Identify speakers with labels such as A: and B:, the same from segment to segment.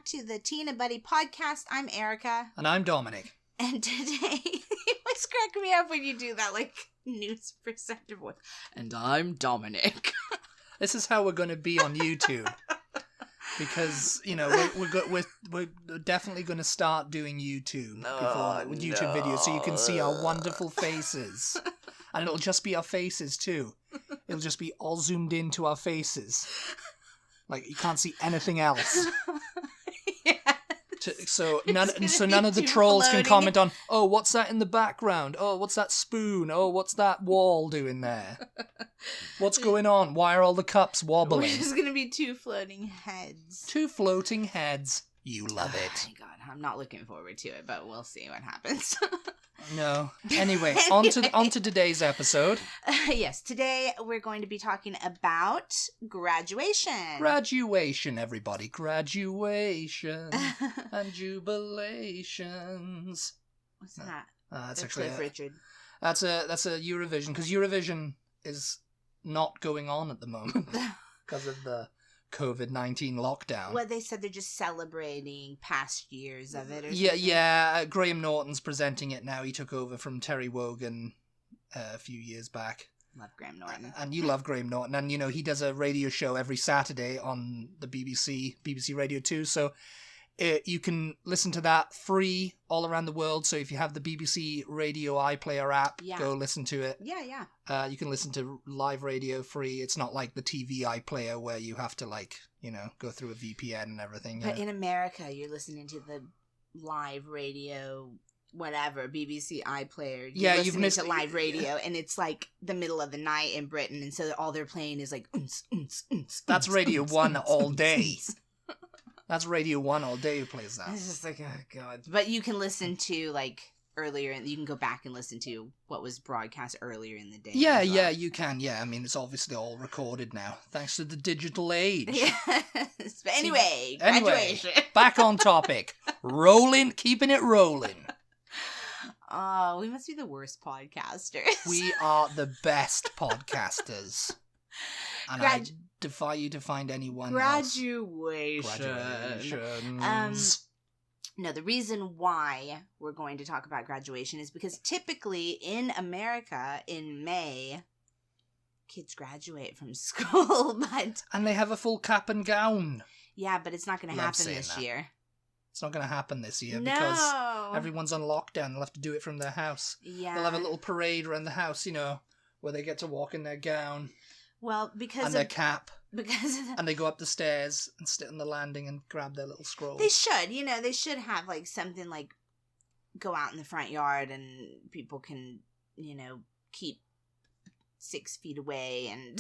A: back to the Teen and Butty podcast. I'm Erica.
B: And I'm Dominic.
A: And today, you always crack me up when you do that, like, news presenter voice. And I'm Dominic.
B: This is how we're going to be on YouTube. Because, you know, we're definitely going to start doing YouTube YouTube videos so you can see our wonderful faces. And it'll just be our faces, too. It'll just be all zoomed into our faces. Like, you can't see anything else.
A: Yeah.
B: So none of the trolls can comment on, oh, what's that in the background? Oh, what's that spoon? Oh, what's that wall doing there? What's going on? Why are all the cups wobbling?
A: We're just going to be two floating heads.
B: Two floating heads. You love it.
A: Oh my God, I'm not looking forward to it, but we'll see what happens.
B: No. Anyway, on to today's episode.
A: Yes, today we're going to be talking about graduation.
B: Graduation, everybody. Graduation and jubilations.
A: What's that?
B: That's actually
A: Cliff Richard.
B: That's a Eurovision, because Eurovision is not going on at the moment because of the COVID-19 lockdown.
A: Well, they said they're just celebrating past years of it or
B: Yeah,
A: something.
B: yeah. Graham Norton's presenting it now. He took over from Terry Wogan a few years back.
A: Love Graham Norton.
B: And you love Graham Norton. And, you know, he does a radio show every Saturday on the BBC Radio 2. So you can listen to that free all around the world. So if you have the BBC Radio iPlayer app, go listen to it.
A: Yeah, yeah.
B: You can listen to live radio free. It's not like the TV iPlayer where you have to, like, you know, go through a VPN and everything.
A: But in America, you're listening to the live radio, whatever, BBC iPlayer. You've missed to live radio, and it's like the middle of the night in Britain, and so all they're playing is like,
B: That's Radio 1 all day. That's Radio 1 all day who plays that.
A: It's just like, oh God. But you can listen to, like, earlier, and you can go back and listen to what was broadcast earlier in the day.
B: Yeah, you can. Yeah, I mean, it's obviously all recorded now, thanks to the digital age.
A: Yes. But anyway, graduation.
B: Back on topic. Rolling, keeping it rolling.
A: Oh, we must be the worst podcasters.
B: We are the best podcasters. And I defy you to find anyone else. Graduations.
A: No, the reason why we're going to talk about graduation is because typically in America, in May, kids graduate from school, but...
B: And they have a full cap and gown.
A: Yeah, but it's not going to happen this year.
B: It's not going to happen this year because everyone's on lockdown. They'll have to do it from their house.
A: Yeah.
B: They'll have a little parade around the house, you know, where they get to walk in their gown.
A: Well, because
B: and their cap.
A: Because
B: and they go up the stairs and sit on the landing and grab their little scroll.
A: They should, you know, they should have like something like go out in the front yard and people can, you know, keep 6 feet away and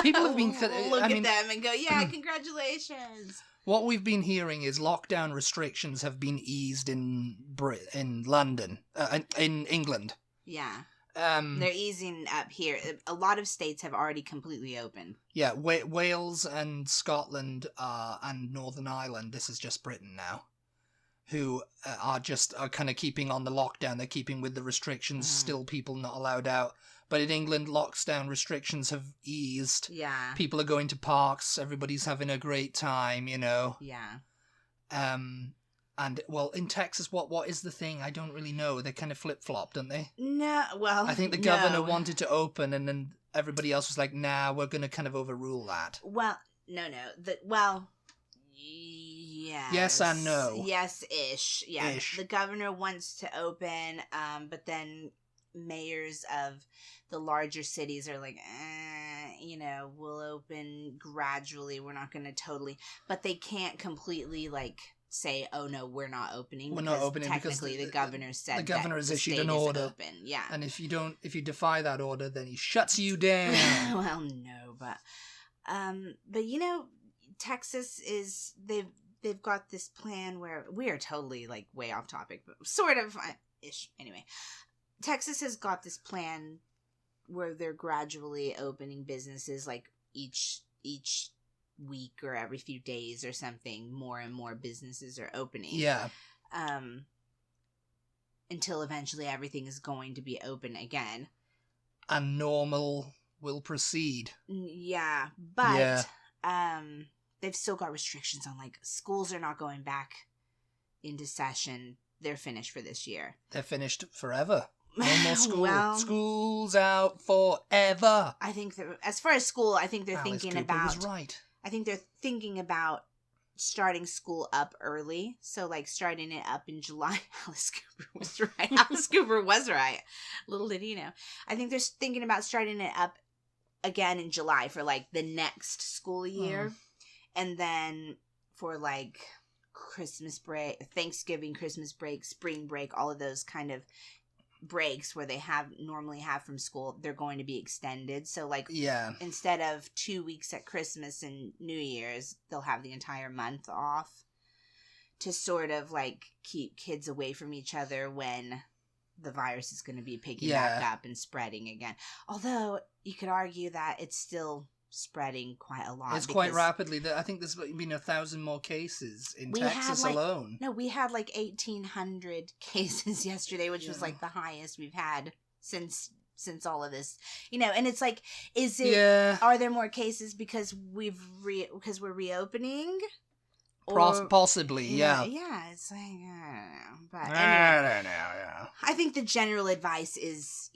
B: people have been
A: look at them and go, yeah, congratulations.
B: What we've been hearing is lockdown restrictions have been eased in London, in England.
A: Yeah. They're easing up here. A lot of states have already completely opened.
B: Yeah, Wales and Scotland and Northern Ireland, this is just Britain now, who are kind of keeping on the lockdown. They're keeping with the restrictions, still people not allowed out. But in England, lockdown restrictions have eased.
A: Yeah.
B: People are going to parks. Everybody's having a great time, you know.
A: Yeah.
B: And, well, in Texas, what is the thing? I don't really know. They kind of flip-flop, don't they?
A: No, well,
B: I think the governor wanted to open, and then everybody else was like, nah, we're going to kind of overrule that.
A: Well, no. Yes.
B: Yes and no.
A: Yes-ish. Yeah.
B: Ish.
A: The governor wants to open, but then mayors of the larger cities are like, you know, we'll open gradually. We're not going to totally... But they can't completely, like... say, oh no, we're not opening.
B: We're not opening
A: technically
B: because
A: the governor said
B: the governor has issued an order.
A: Open. Yeah,
B: and if you defy that order, then he shuts you down.
A: Well, no, but you know, Texas is they've got this plan where we are totally like way off topic, but sort of ish. Anyway, Texas has got this plan where they're gradually opening businesses like each week or every few days or something. More and more businesses are opening.
B: Yeah.
A: Until eventually everything is going to be open again. And
B: normal will proceed.
A: Yeah, but they've still got restrictions on, like, schools are not going back into session. They're finished for this year.
B: They're finished forever. No more school.
A: Well,
B: School's out forever.
A: I think that as far as school, I think they're
B: Alice
A: thinking
B: Cooper
A: about.
B: was right.
A: I think they're thinking about starting school up early. So, like, starting it up in July. Alice Cooper was right. Alice Cooper was right. Little did he know. I think they're thinking about starting it up again in July for, like, the next school year. And then for, like, Christmas break, Thanksgiving, Christmas break, spring break, all of those kind of breaks where they normally have from school, they're going to be extended. So, like, instead of 2 weeks at Christmas and New Year's, they'll have the entire month off to sort of, like, keep kids away from each other when the virus is going to be picking back up and spreading again. Although you could argue that it's still spreading quite a lot.
B: It's quite rapidly. I think there's been 1,000 more cases in Texas alone.
A: No, we had like 1,800 cases yesterday, which was like the highest we've had since all of this. And it's like, is it? Yeah. Are there more cases because because we're reopening? Or,
B: possibly, yeah.
A: Yeah, it's like, I don't know. But anyway,
B: yeah.
A: I think the general advice is,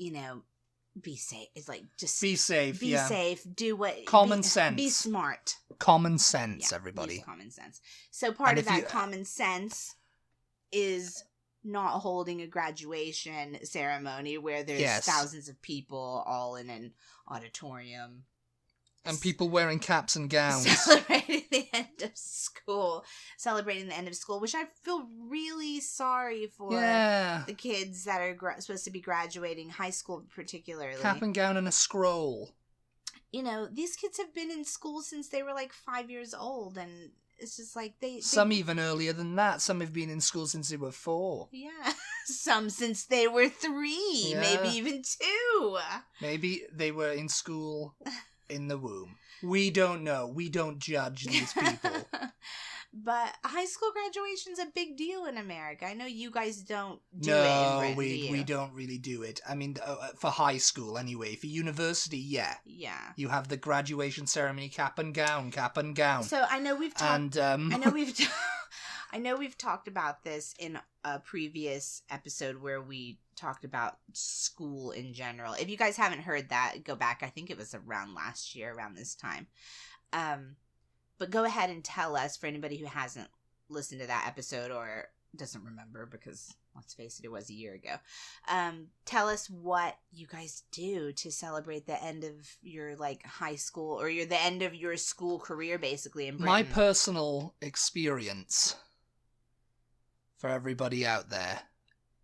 A: be safe. It's like, just
B: be safe. Be
A: safe. Do what
B: common sense.
A: Be smart.
B: Common sense, everybody.
A: Use common sense. So part of that common sense is not holding a graduation ceremony where there's thousands of people all in an auditorium.
B: And people wearing caps and gowns.
A: Celebrating the end of school. Which I feel really sorry for the kids that are supposed to be graduating, high school particularly.
B: Cap and gown and a scroll.
A: These kids have been in school since they were like 5 years old, and it's just like
B: Some even earlier than that. Some have been in school since they were 4.
A: Yeah. Some since they were 3. Yeah. Maybe even 2.
B: Maybe they were in school in the womb. We don't know. We don't judge these people.
A: But high school graduation's a big deal in America. I know you guys don't do it in Britain,
B: we don't really do it. I mean, for high school anyway. For university, yeah.
A: Yeah.
B: You have the graduation ceremony, cap and gown.
A: So I know we've talked. I know we've talked about this in a previous episode where we talked about school in general. If you guys haven't heard that, go back. I think it was around last year, around this time. But go ahead and tell us, for anybody who hasn't listened to that episode or doesn't remember, because let's face it was a year ago. Tell us what you guys do to celebrate the end of your high school or the end of your school career, basically, in Britain.
B: My personal experience, for everybody out there,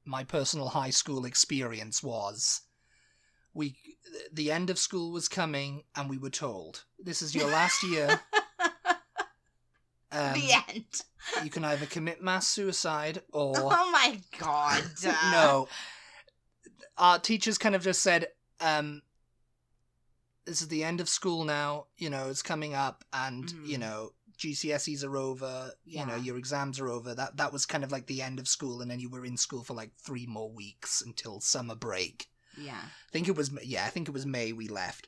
B: my personal high school experience was the end of school was coming and we were told, this is your last year.
A: The end.
B: You can either commit mass suicide or...
A: Oh my god.
B: No. Our teachers kind of just said, this is the end of school now, it's coming up and, GCSEs are over, your exams are over. That was kind of like the end of school, and then you were in school for 3 more weeks until summer break.
A: Yeah.
B: I think it was May we left.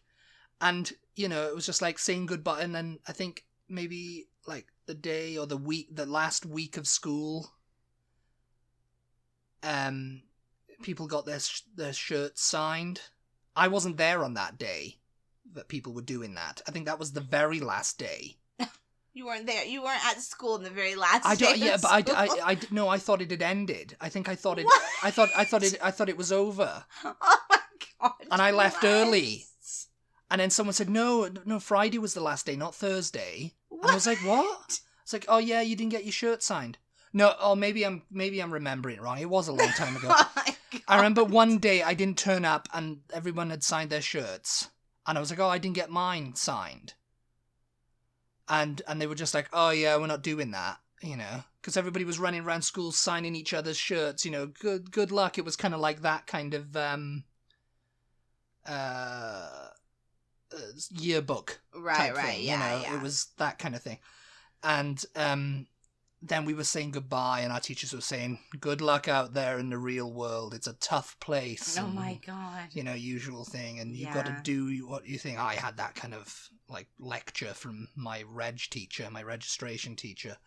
B: And, it was just saying goodbye, and then I think maybe the day or the last week of school, people got their shirts signed. I wasn't there on that day that people were doing that. I think that was the very last day.
A: You weren't there. You weren't at school in the very last day.
B: Yeah, but I thought it had ended. I thought it was over.
A: Oh my god!
B: And I left early. And then someone said, no, Friday was the last day, not Thursday. What? And I was like, what? It's like, oh yeah, you didn't get your shirt signed. No, maybe I'm remembering it wrong. It was a long time ago.
A: Oh my god.
B: I remember one day I didn't turn up and everyone had signed their shirts. And I was like, oh, I didn't get mine signed. And they were just like, oh yeah, we're not doing that, because everybody was running around school signing each other's shirts, good luck. It was kind of like that kind of yearbook
A: right
B: type thing,
A: yeah.
B: It was that kind of thing. And then we were saying goodbye, and our teachers were saying, good luck out there in the real world. It's a tough place.
A: Oh, my God.
B: You know, usual thing. And you've got to do what you think. I had that kind of, like, lecture from my registration teacher.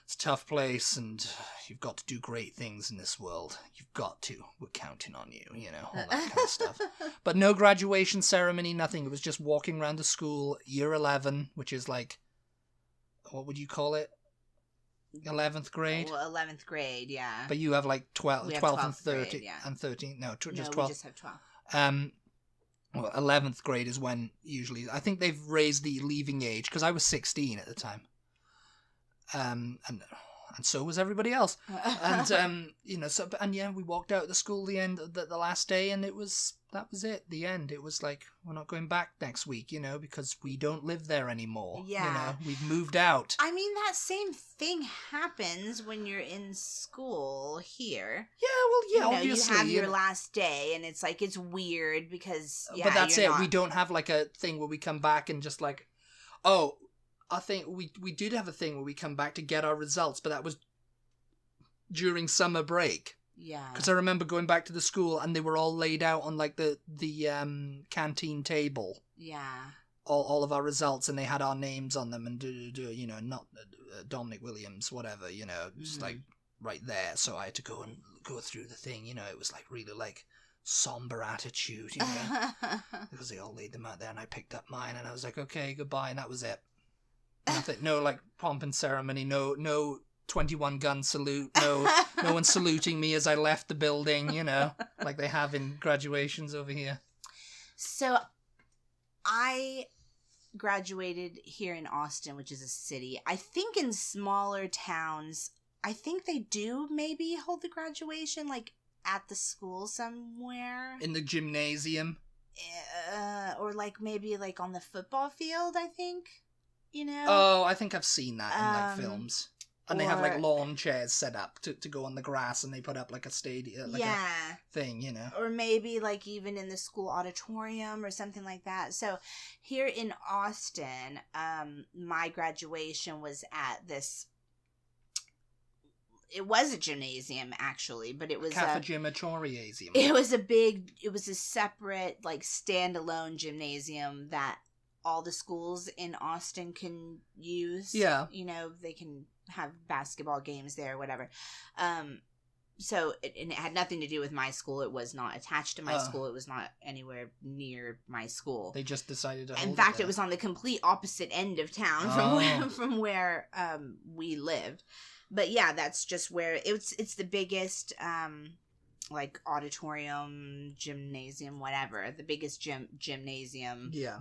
B: It's a tough place, and you've got to do great things in this world. You've got to. We're counting on you, you know, all that kind of stuff. But no graduation ceremony, nothing. It was just walking around the school, year 11, which is like, what would you call it? 11th grade?
A: Well, 11th grade, yeah.
B: But you have like 12 and 13.
A: Grade, yeah.
B: And 13. No, just 12.
A: We just have 12.
B: Well, 11th grade is when usually, I think they've raised the leaving age, because I was 16 at the time. And so was everybody else. And, you know, so, and yeah, we walked out of the school the last day, and that was it, the end. It was like, we're not going back next week, you know, because we don't live there anymore.
A: Yeah.
B: You know, we've moved out.
A: I mean, that same thing happens when you're in school here.
B: Yeah, well, yeah,
A: you know,
B: obviously.
A: You have your last day, and it's like, it's weird because, yeah,
B: but that's it.
A: Not...
B: We don't have like a thing where we come back and just like, oh, I think we did have a thing where we come back to get our results, but that was during summer break.
A: Yeah.
B: Because I remember going back to the school and they were all laid out on like the canteen table.
A: Yeah.
B: All of our results, and they had our names on them, and you know, not Dominic Williams, whatever, you know, just like right there. So I had to go through the thing, you know. It was like really like somber attitude, you know, because they all laid them out there, and I picked up mine, and I was like, okay, goodbye, and that was it. Nothing, no like pomp and ceremony, no 21 gun salute, no one saluting me as I left the building, you know, like they have in graduations over here.
A: So I graduated here in Austin, which is a city. I think in smaller towns, I think they do maybe hold the graduation like at the school somewhere.
B: In the gymnasium?
A: Or like maybe like on the football field, I think. You know?
B: Oh, I think I've seen that in like films. And they have like lawn chairs set up to go on the grass, and they put up like a stadium, like a thing, you know.
A: Or maybe like even in the school auditorium or something like that. So here in Austin, my graduation was at this. It was a gymnasium actually, but it was
B: Cafegimatoriasium.
A: It was a separate like standalone gymnasium that all the schools in Austin can use. Yeah. You know, they can have basketball games there or whatever. So it had nothing to do with my school. It was not attached to my school. It was not anywhere near my school.
B: They just decided to hold
A: In fact,
B: it
A: was on the complete opposite end of town from where we lived. But yeah, that's just where it's the biggest like auditorium, gymnasium, whatever. The biggest gymnasium.
B: Yeah.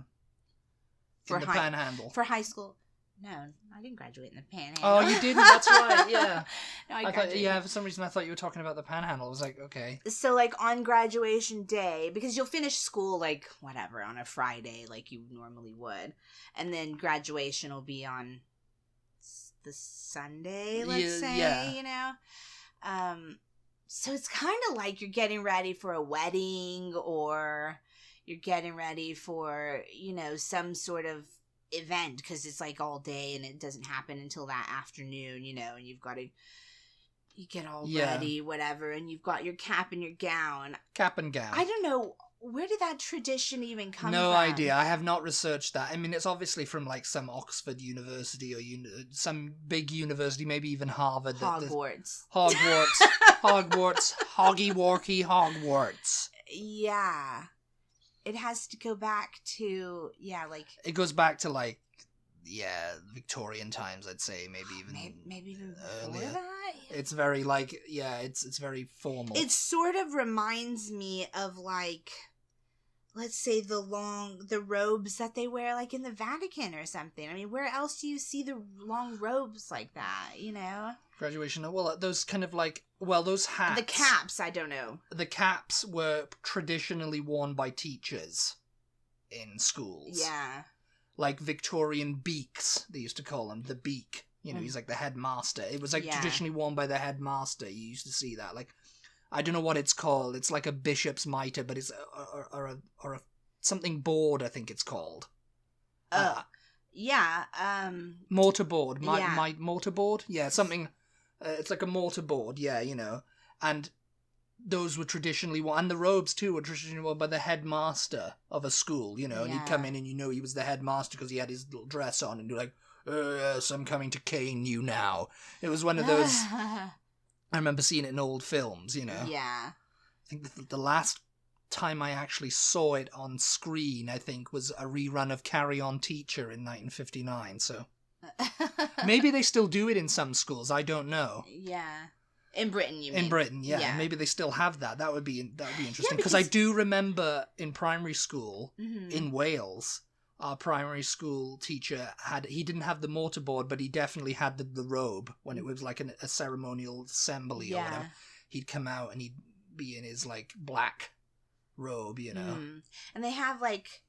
B: In the Panhandle.
A: For high school. No, I didn't graduate in the Panhandle.
B: Oh, you didn't? That's right, yeah.
A: No, I thought,
B: for some reason I thought you were talking about the Panhandle. I was like, okay.
A: So, like, on graduation day, because you'll finish school, like, whatever, on a Friday, like you normally would. And then graduation will be on the Sunday, let's say, you know? So it's kind of like you're getting ready for a wedding, or you're getting ready for, you know, some sort of event, because it's like all day and it doesn't happen until that afternoon, you know, and you get all ready, whatever, and you've got your cap and your gown.
B: Cap and gown.
A: I don't know, where did that tradition even come from?
B: No idea. I have not researched that. I mean, it's obviously from like some Oxford University or some big university, maybe even Harvard.
A: Hogwarts.
B: Hogwarts. Hoggy-walky Hogwarts.
A: Yeah. It has to go back to, like... It
B: goes back to, like, Victorian times, I'd say. Maybe even
A: even before that?
B: It's very, like, it's very formal.
A: It sort of reminds me of, like, let's say the robes that they wear, like, in the Vatican or something. I mean, where else do you see the long robes like that, you know?
B: Graduation. Well, those kind of like, those hats.
A: The caps, I don't know.
B: The caps were traditionally worn by teachers in schools.
A: Yeah.
B: Like Victorian beaks, they used to call him. The beak. You know, he's like the headmaster. It was like traditionally worn by the headmaster. You used to see that. Like, I don't know what it's called. It's like a bishop's mitre, but it's or a something board, I think it's called.
A: Yeah.
B: Mortarboard. My
A: Yeah.
B: mortarboard? Yeah, something... it's like a mortarboard, yeah, you know. And those were traditionally worn, and the robes too were traditionally worn by the headmaster of a school, you know, and he'd come in and you know he was the headmaster because he had his little dress on and you're like, yes, I'm coming to cane you now. It was one of those... I remember seeing it in old films, you know.
A: Yeah.
B: I think the last time I actually saw it on screen, I think, was a rerun of Carry On Teacher in 1959, so... Maybe they still do it in some schools, I don't know.
A: Yeah. In Britain, you mean?
B: In Britain, yeah. Maybe they still have that. That would be interesting. Because
A: Yeah,
B: I do remember in primary school,
A: mm-hmm.
B: in Wales, our primary school teacher he didn't have the mortarboard, but he definitely had the robe when it was like a ceremonial assembly or whatever. He'd come out and he'd be in his like black robe, you know.
A: Mm. And they have like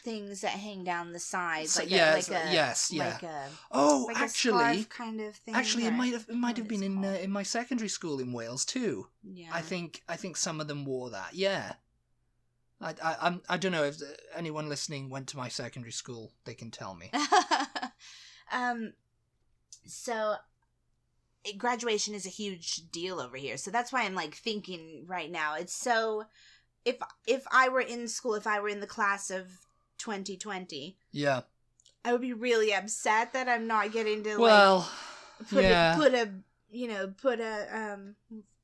A: things that hang down the sides,
B: So,
A: like
B: yes,
A: a like
B: actually,
A: a scarf kind of thing.
B: Actually, it might have been in my secondary school in Wales too.
A: Yeah,
B: I think some of them wore that. Yeah, I don't know if anyone listening went to my secondary school. They can tell me.
A: So graduation is a huge deal over here. So that's why I'm like thinking right now. It's so if I were in school, if I were in the class of 2020,
B: yeah,
A: I would be really upset that I'm not getting to put a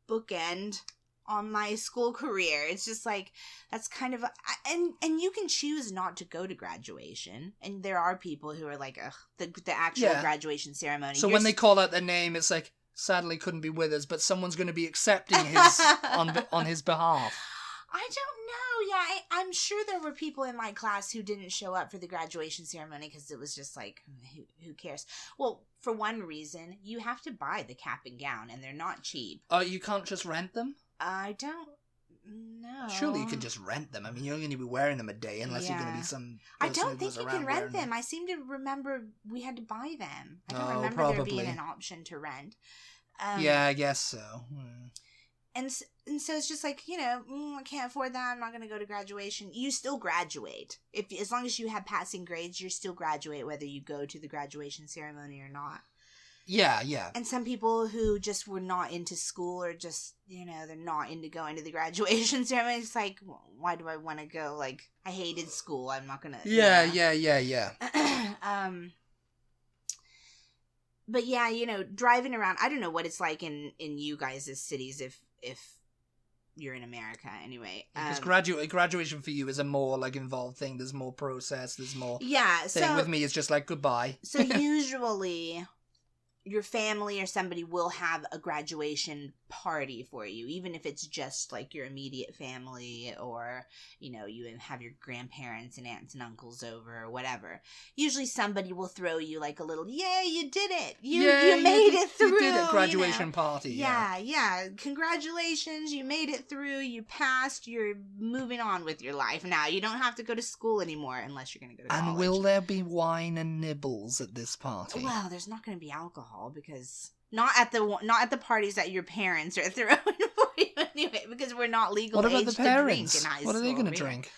A: bookend on my school career. It's just like that's kind of and you can choose not to go to graduation, and there are people who are like, ugh, the actual graduation ceremony.
B: So when they call out their name, it's like, sadly couldn't be with us, but someone's going to be accepting his on his behalf.
A: I don't know. Yeah, I'm sure there were people in my class who didn't show up for the graduation ceremony because it was just like, who cares? Well, for one reason, you have to buy the cap and gown, and they're not cheap.
B: Oh, you can't just rent them?
A: I don't know.
B: Surely you can just rent them. I mean, you're going to be wearing them a day unless you're going to be some...
A: I don't think you can rent them. I seem to remember we had to buy them. I don't remember
B: probably.
A: there being an option to rent.
B: Yeah, I guess so.
A: And so it's just like, you know, I can't afford that. I'm not going to go to graduation. You still graduate. As long as you have passing grades, you still graduate whether you go to the graduation ceremony or not.
B: Yeah, yeah.
A: And some people who just were not into school or just, you know, they're not into going to the graduation ceremony. It's like, why do I want to go? Like, I hated school. I'm not going to.
B: Yeah.
A: But yeah, you know, driving around, I don't know what it's like in you guys' cities if you're in America anyway.
B: Because graduation for you is a more like involved thing. There's more process. There's more.
A: Yeah.
B: Thing.
A: So
B: with me, it's just like goodbye.
A: So usually, your family or somebody will have a graduation party for you, even if it's just like your immediate family, or, you know, you have your grandparents and aunts and uncles over or whatever. Usually somebody will throw you like a little, yay, you did it. You made it through.
B: You did a graduation party.
A: Yeah. Congratulations. You made it through. You passed. You're moving on with your life now. You don't have to go to school anymore unless you're going to go to college.
B: And will there be wine and nibbles at this party?
A: Well, there's not going to be alcohol because not at the parties that your parents are throwing for you anyway, because we're not legal
B: What about
A: age
B: the
A: to drink
B: parents?
A: in high school.
B: What are they going to drink?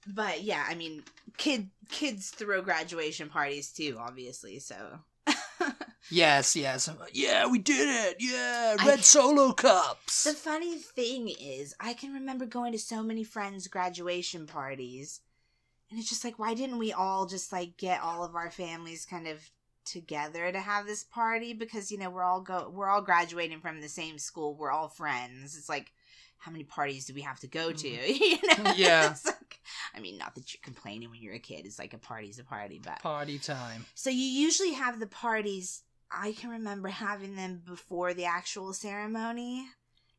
A: But yeah, I mean, kids throw graduation parties too, obviously. So.
B: Yes. Yeah, we did it. Yeah, red Solo cups.
A: The funny thing is, I can remember going to so many friends' graduation parties, and it's just like, why didn't we all just like get all of our families kind of together to have this party? Because, you know, we're all graduating from the same school. We're all friends. It's like, how many parties do we have to go to? You know?
B: Yeah.
A: It's like, I mean, not that you're complaining when you're a kid. It's like a party's a party, but
B: party time.
A: So you usually have the parties. I can remember having them before the actual ceremony,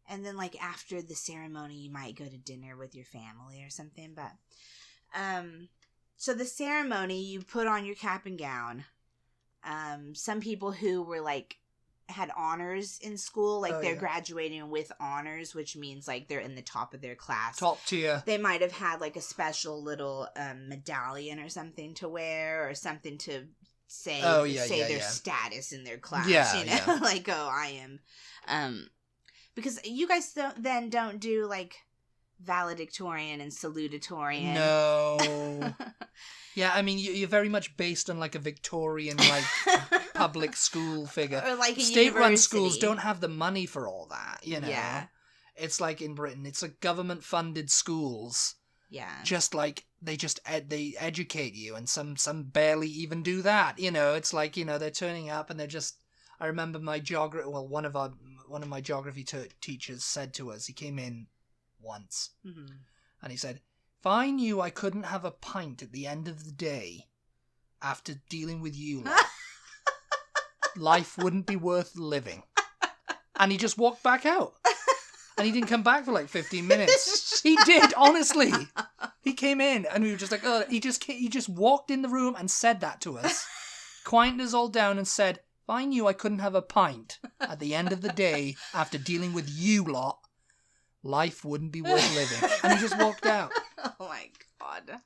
A: and then like after the ceremony, you might go to dinner with your family or something. But so the ceremony, you put on your cap and gown. Some people who were like had honors in school, like they're graduating with honors, which means like they're in the top of their class,
B: top tier.
A: They might have had like a special little medallion or something to wear, or something to say their status in their class. Like, oh, I am. Because you guys don't do like valedictorian and salutatorian.
B: No. Yeah, I mean, you're very much based on like a Victorian, like public school figure.
A: Or like a
B: State-run
A: university.
B: schools don't have the money for all that, you know.
A: Yeah.
B: It's like in Britain, it's like government-funded schools.
A: Yeah.
B: Just like they they educate you, and some barely even do that. You know, it's like, you know, they're turning up and they're just. I remember my geography. Well, one of my geography teachers said to us. He came in once, and he said, "If I knew I couldn't have a pint at the end of the day, after dealing with you lot, life wouldn't be worth living." And he just walked back out. And he didn't come back for like 15 minutes. He did, honestly. He came in and we were just like, oh, he just walked in the room and said that to us. Quieted us all down and said, if I knew I couldn't have a pint at the end of the day after dealing with you lot, life wouldn't be worth living. And he just walked out.
A: Oh my God.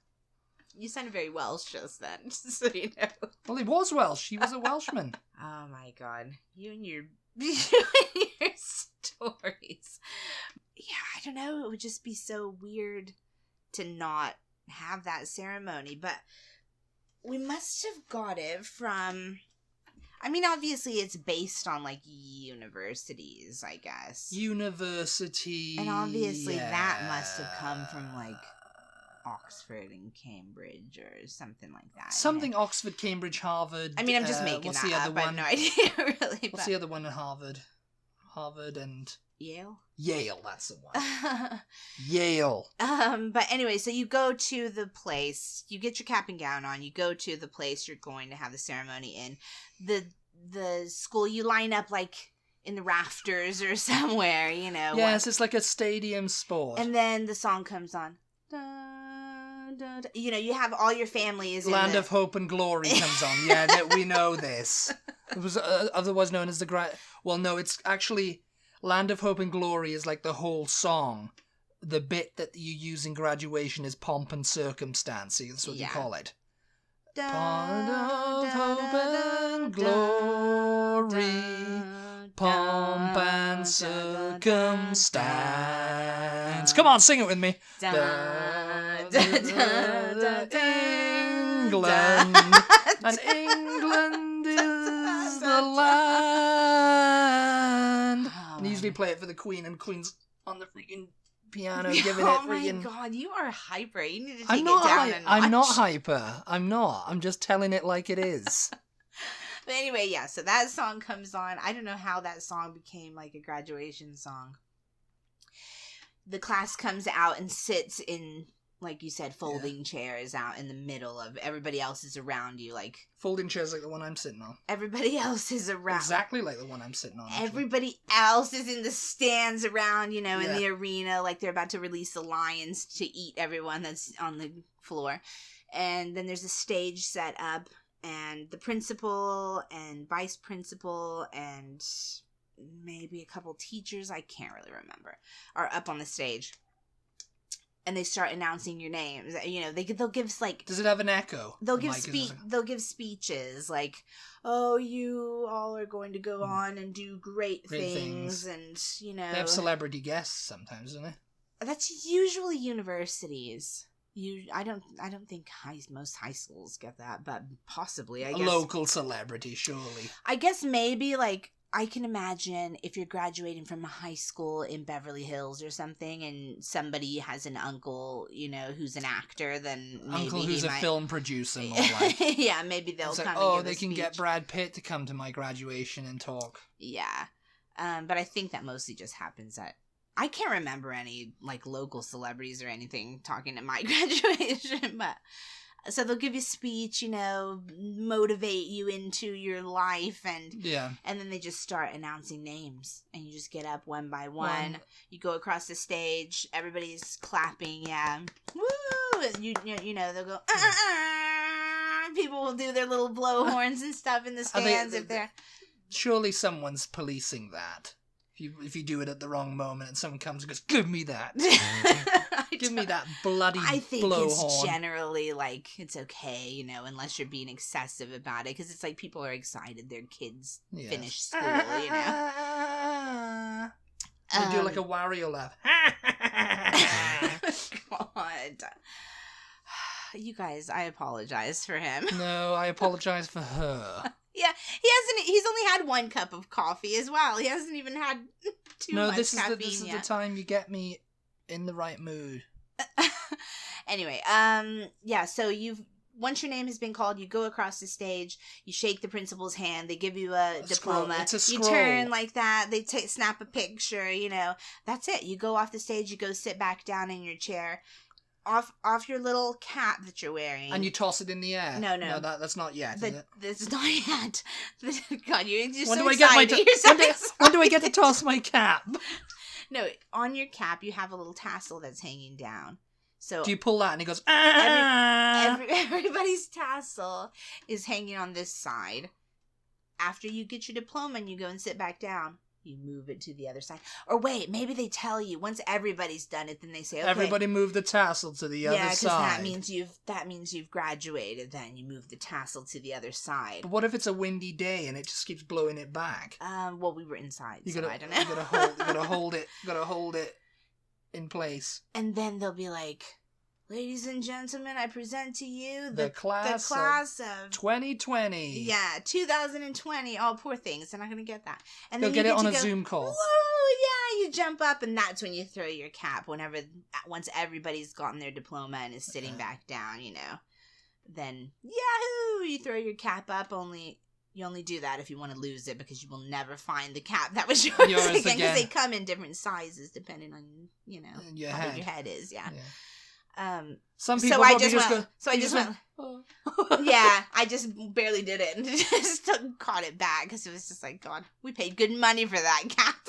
A: You sounded very Welsh just then, so you know.
B: Well, he was Welsh. He was a Welshman.
A: Oh my God. You and your stories. Yeah, I don't know. It would just be so weird to not have that ceremony. But we must have got it from... I mean, obviously it's based on, like, universities, I guess.
B: University.
A: And obviously that must have come from, like, Oxford and Cambridge or something like that.
B: Something, you know? Oxford, Cambridge, Harvard.
A: I mean, I'm just making
B: what's
A: that
B: the other
A: up.
B: one?
A: I have no idea, really.
B: What's the other one in Harvard? Harvard and...
A: Yale?
B: Yale, that's the one. Yale.
A: But anyway, so you go to the place, you get your cap and gown on, you go to the place you're going to have the ceremony in. The school, you line up, like, in the rafters or somewhere, you know.
B: Yes, it's like a stadium sport.
A: And then the song comes on. Da, da, da. You know, you have all your families.
B: Land of Hope and Glory comes on. Yeah, that we know this. It was otherwise known as the Well, no, it's actually Land of Hope and Glory is like the whole song. The bit that you use in graduation is Pomp and Circumstance. That's what you call it. Land of Hope and Glory, Pomp and Circumstance. Come on, sing it with me. England, and England is the land. And usually play it for the Queen, and Queen's on the freaking piano giving it freaking...
A: Oh my God, you are hyper. You need to take it down a notch.
B: I'm not hyper. I'm not. I'm just telling it like it is.
A: But anyway, yeah, so that song comes on. I don't know how that song became like a graduation song. The class comes out and sits in, like you said, folding chairs out in the middle of everybody else is around you. Like
B: folding chairs like the one I'm sitting on.
A: Everybody else is around.
B: Exactly like the one I'm sitting on.
A: Everybody else is in the stands around, you know, in the arena, like they're about to release the lions to eat everyone that's on the floor. And then there's a stage set up. And the principal and vice principal and maybe a couple teachers, I can't really remember, are up on the stage. And they start announcing your names. You know, they'll give like...
B: Does it have an echo?
A: They'll give speeches like, oh, you all are going to go on and do great things. And, you know...
B: They have celebrity guests sometimes, don't they?
A: That's usually universities. I don't think most high schools get that, but possibly, I guess.
B: A local celebrity, surely.
A: I guess maybe, like, I can imagine if you're graduating from a high school in Beverly Hills or something, and somebody has an uncle, you know, who's an actor, then maybe
B: uncle who's a film producer, more like.
A: Yeah, maybe they'll
B: it's
A: come
B: like,
A: and give
B: they can
A: speech.
B: get Brad Pitt to come to my graduation and talk.
A: Yeah. But I think that mostly just happens at... I can't remember any, like, local celebrities or anything talking at my graduation, but... So they'll give you a speech, you know, motivate you into your life, and then they just start announcing names, and you just get up one by one. You go across the stage, everybody's clapping, woo! You know, they'll go, People will do their little blowhorns and stuff in the stands if they're...
B: Surely someone's policing that. If you do it at the wrong moment and someone comes and goes, give me that. Give me that bloody blowhorn.
A: I think it's generally, like, it's okay, you know, unless you're being excessive about it. Because it's like people are excited their kids finish school, you know.
B: They do like a Wario laugh.
A: God. You guys, I apologize for him.
B: No, I apologize for her.
A: Yeah, he's only had 1 cup of coffee as well. He hasn't even had too much caffeine
B: this is
A: yet.
B: the time you get me in the right mood.
A: Anyway, yeah, so once your name has been called, you go across the stage, you shake the principal's hand, they give you a diploma.
B: It's a scroll.
A: You turn like that, they snap a picture, that's it. You go off the stage, you go sit back down in your chair. Off your little cap that you're wearing.
B: And you toss it in the air.
A: No.
B: No, that's not yet, is it?
A: That's not yet. God, you're just
B: when
A: so
B: do
A: excited.
B: When do I get to toss my cap?
A: No, on your cap, you have a little tassel that's hanging down. So
B: do you pull that and it goes,
A: everybody's tassel is hanging on this side. After you get your diploma and you go and sit back down, you move it to the other side. Or wait, maybe they tell you once everybody's done it, then they say, okay,
B: everybody move the tassel to the other side.
A: Yeah, because that means you've graduated. Then you move the tassel to the other side.
B: But what if it's a windy day and it just keeps blowing it back?
A: Well, we were inside, I don't know.
B: You gotta hold it in place.
A: And then they'll be like, ladies and gentlemen, I present to you
B: the class of 2020.
A: Yeah, 2020. Oh, poor things. They're not going to get that. And
B: they'll
A: then
B: get it on a Zoom call.
A: Whoa, yeah, you jump up, and that's when you throw your cap. Once everybody's gotten their diploma and is sitting back down, then, yahoo, you throw your cap up. You only do that if you want to lose it, because you will never find the cap that was yours again. Because they come in different sizes depending on, how big your head is, yeah.
B: Some people
A: I just went. Oh. Yeah, I just barely did it and just caught it back because it was just like, God, we paid good money for that cap.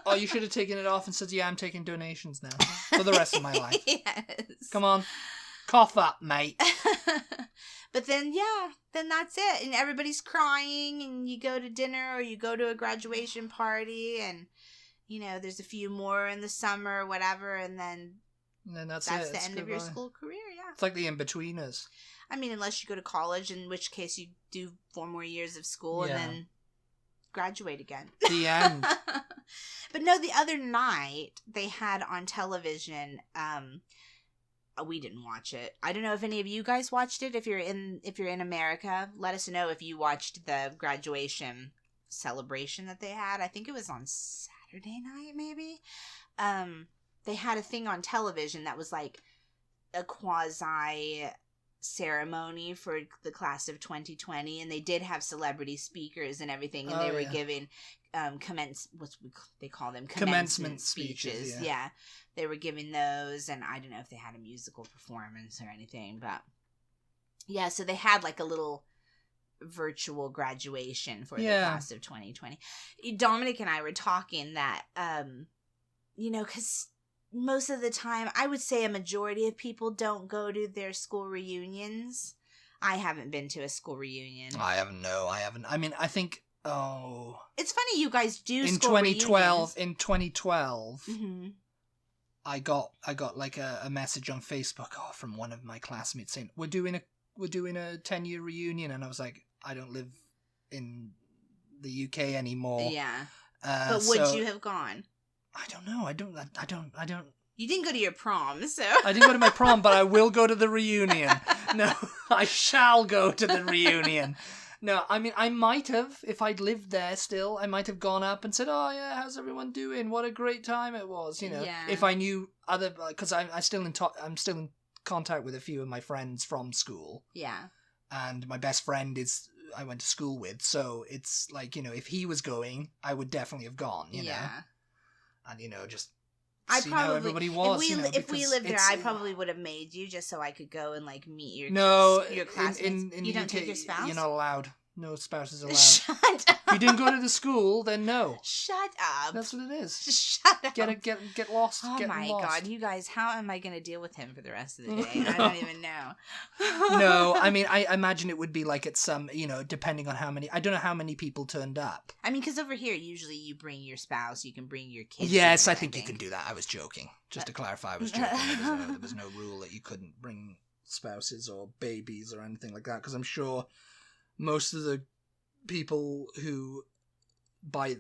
B: Oh, you should have taken it off and said, yeah, I'm taking donations now for the rest of my life.
A: Yes.
B: Come on, cough up, mate.
A: But then, then that's it, and everybody's crying, and you go to dinner or you go to a graduation party, and there's a few more in the summer or whatever, and then that's
B: it.
A: the end of your school career, yeah.
B: It's like the in-betweeners.
A: I mean, unless you go to college, in which case you do 4 more years of school and then graduate again.
B: The end.
A: But no, the other night they had on television, we didn't watch it. I don't know if any of you guys watched it. If you're in America, let us know if you watched the graduation celebration that they had. I think it was on Saturday night, maybe. They had a thing on television that was like a quasi ceremony for the class of 2020, and they did have celebrity speakers and everything, and they were giving they call them commencement speeches. Yeah, they were giving those, and I don't know if they had a musical performance or anything, but yeah, so they had like a little virtual graduation for the class of 2020. Dominic and I were talking that because most of the time, I would say a majority of people don't go to their school reunions. I haven't been to a school reunion.
B: I haven't. I mean, I think,
A: it's funny you guys do
B: in
A: school
B: 2012,
A: reunions.
B: In 2012,
A: mm-hmm.
B: I got like a message on Facebook from one of my classmates saying, we're doing a 10-year reunion, and I was like, I don't live in the UK anymore.
A: Yeah. But would you have gone?
B: I don't know. I don't.
A: You didn't go to your prom, so.
B: I didn't go to my prom, but I will go to the reunion. No, I shall go to the reunion. No, I mean, I might have, if I'd lived there still, I might have gone up and said, oh yeah, how's everyone doing? What a great time it was,
A: Yeah.
B: If I knew because I'm still in contact with a few of my friends from school.
A: Yeah.
B: And my best friend I went to school with, so it's like, if he was going, I would definitely have gone, you know? And, just see how everybody was.
A: If we lived there, I probably would have made you just so I could go and, like, meet your classmates.
B: In
A: you
B: the
A: don't
B: UK,
A: take your spouse?
B: You're not allowed. No spouses allowed.
A: Shut up.
B: If you didn't go to the school, then no.
A: Shut up.
B: That's what it is.
A: Shut up.
B: Get lost.
A: Oh my God, you guys, how am I going to deal with him for the rest of the day? I don't even know.
B: No, I mean, I imagine it would be like at some, depending on how many, I don't know how many people turned up.
A: I mean, because over here, usually you bring your spouse, you can bring your kids.
B: Yes, I think you can do that. I was joking. Just to clarify, I was joking. There was no rule that you couldn't bring spouses or babies or anything like that, because I'm sure most of the people who by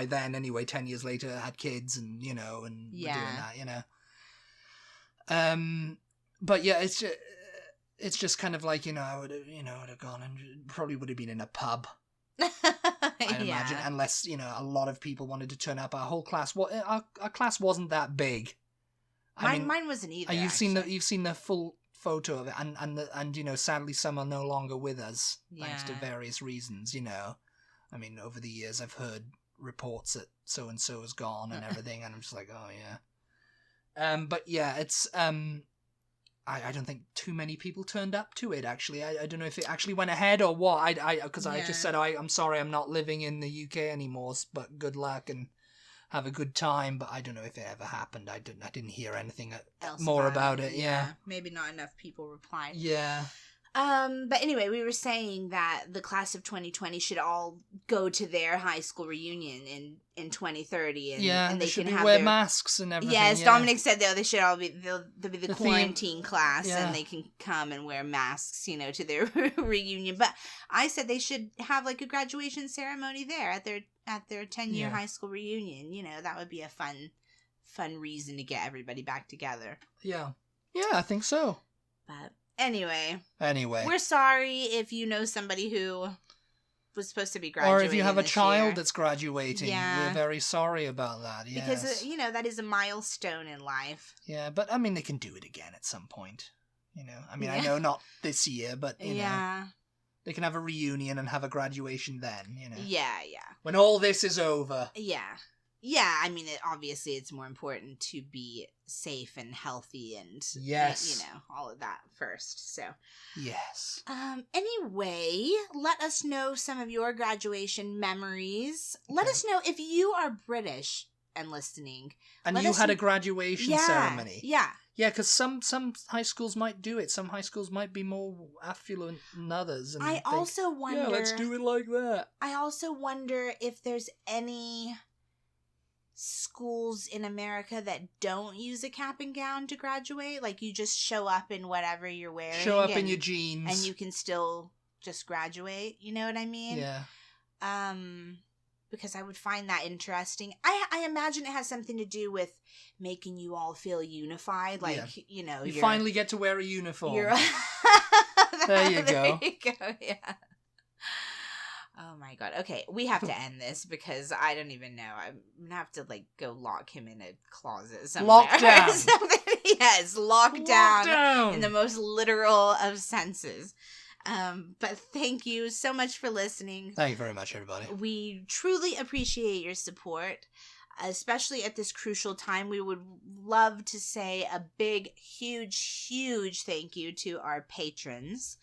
B: then anyway 10 years later had kids and and were doing that But yeah, it's just kind of like, I would have gone and probably would have been in a pub. I imagine, unless a lot of people wanted to turn up. Our whole class, our class wasn't that big.
A: Mine wasn't either.
B: You've seen the full photo of it, and sadly some are no longer with us thanks to various reasons. I mean, over the years I've heard reports that so and so is gone and everything, and I'm just like, oh yeah. But yeah, it's I don't think too many people turned up to it, actually. I don't know if it actually went ahead or what. Because I just said, I'm sorry, I'm not living in the UK anymore, but good luck and have a good time. But I don't know if it ever happened. I didn't hear anything else more about it. Yeah.
A: Maybe not enough people replied.
B: Yeah.
A: But anyway, we were saying that the class of 2020 should all go to their high school reunion in 2030, and they
B: should
A: can
B: wear masks and everything.
A: Yes, Dominic said they should all be they'll be the quarantine class, and they can come and wear masks, to their reunion. But I said they should have like a graduation ceremony there at their 10-year high school reunion. That would be a fun reason to get everybody back together.
B: Yeah, I think so.
A: But Anyway.
B: We're
A: sorry if you know somebody who was supposed to be graduating.
B: Or if you have a child that's graduating. Yeah. We're very sorry about that. Yes.
A: Because, that is a milestone in life.
B: Yeah, but I mean, they can do it again at some point. I mean, I know not this year, but, know. They can have a reunion and have a graduation then,
A: Yeah.
B: When all this is over.
A: Yeah. Yeah, I mean, obviously it's more important to be safe and healthy and, all of that first, so.
B: Yes.
A: Anyway, let us know some of your graduation memories. Okay. Let us know if you are British and listening.
B: And you had a graduation ceremony.
A: Yeah.
B: Yeah, because some high schools might do it. Some high schools might be more affluent than others. And
A: I also wonder...
B: Yeah, let's do it like that.
A: I also wonder if there's any schools in America that don't use a cap and gown to graduate. Like, you just show up in whatever you're wearing.
B: Show up in your jeans.
A: And you can still just graduate. You know what I mean?
B: Yeah.
A: Because I would find that interesting. I imagine it has something to do with making you all feel unified. Like, you
B: finally get to wear a uniform. There you go.
A: There you go, yeah. Oh my god. Okay, we have to end this because I don't even know. I'm gonna have to go lock him in a closet somewhere.
B: Lockdown.
A: Yes, lockdown in the most literal of senses. But thank you so much for listening.
B: Thank you very much, everybody.
A: We truly appreciate your support, especially at this crucial time. We would love to say a big, huge thank you to our patrons.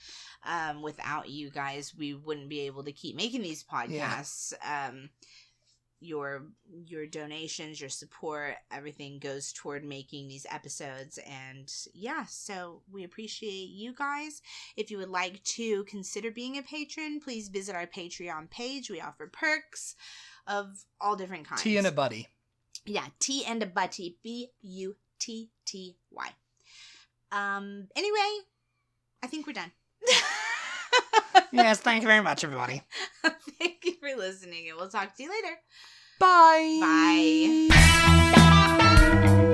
A: Without you guys, we wouldn't be able to keep making these podcasts. Yeah. Your donations, your support, everything goes toward making these episodes. And so we appreciate you guys. If you would like to consider being a patron, please visit our Patreon page. We offer perks of all different kinds.
B: Tea and a Butty.
A: Yeah, tea and a Butty. Butty. Anyway, I think we're done.
B: Yes, thank you very much, everybody.
A: Thank you for listening, and we'll talk to you later.
B: Bye.
A: Bye.